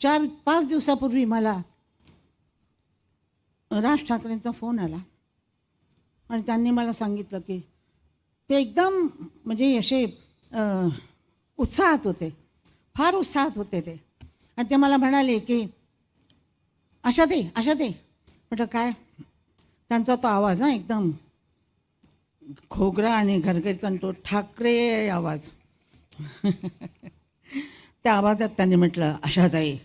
4-5 दिवसापूर्वी मला राज ठाकरेंचा फोन आला आणि त्यांनी मला सांगितलं की ते एकदम म्हणजे असे उत्साहात होते, फार उत्साहात होते ते. आणि ते मला म्हणाले की आशाताई म्हटलं काय. त्यांचा तो आवाज एकदम खोगरा आणि घरगरीत तो ठाकरे आवाज. त्या आवाजात त्यांनी म्हटलं, आशाताई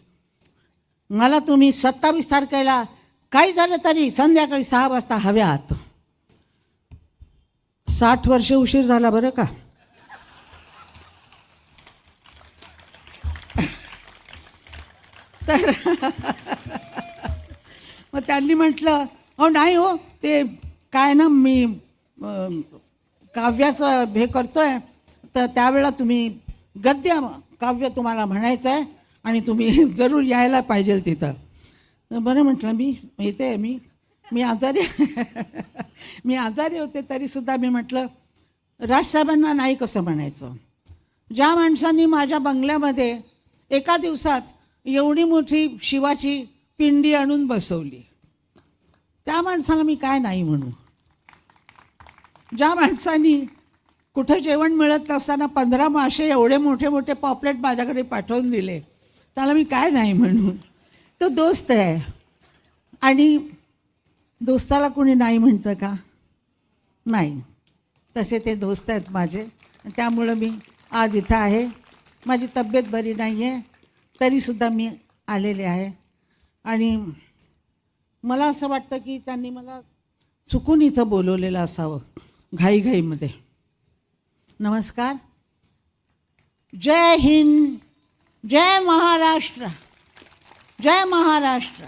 मला तुम्ही 27 तारखेला काही झालं तरी संध्याकाळी 6 वाजता हव्यात. 60 वर्ष उशीर झाला बरं का. तर मग त्यांनी म्हटलं हो नाही हो ते काय ना मी काव्याचं हे करतो आहे तर त्यावेळेला तुम्ही गद्य काव्य तुम्हाला म्हणायचं आहे आणि तुम्ही जरूर यायला पाहिजे तिथं. बरं म्हटलं मी येते. मी आजारी मी आजारी होते तरीसुद्धा मी म्हटलं राजसाहेबांना नाही कसं म्हणायचं. ज्या माणसांनी माझ्या बंगल्यामध्ये एका दिवसात एवढी मोठी शिवाची पिंडी आणून बसवली त्या माणसाला मी काय नाही म्हणू. ज्या माणसांनी कुठं जेवण मिळत नसताना 15 मासे एवढे मोठे मोठे पॉपलेट माझ्याकडे पाठवून दिले त्याला मी काय नाही म्हणू. तो दोस्त आहे आणि दोस्ताला कोणी नाही म्हणतं का. नाही, तसे ते दोस्त आहेत माझे. त्यामुळं मी आज इथं आहे. माझी तब्येत बरी नाही आहे तरीसुद्धा मी आलेले आहे. आणि मला असं वाटतं की त्यांनी मला चुकून इथं बोलवलेलं असावं घाईघाईमध्ये. नमस्कार. जय हिंद, जय महाराष्ट्र, जय महाराष्ट्र.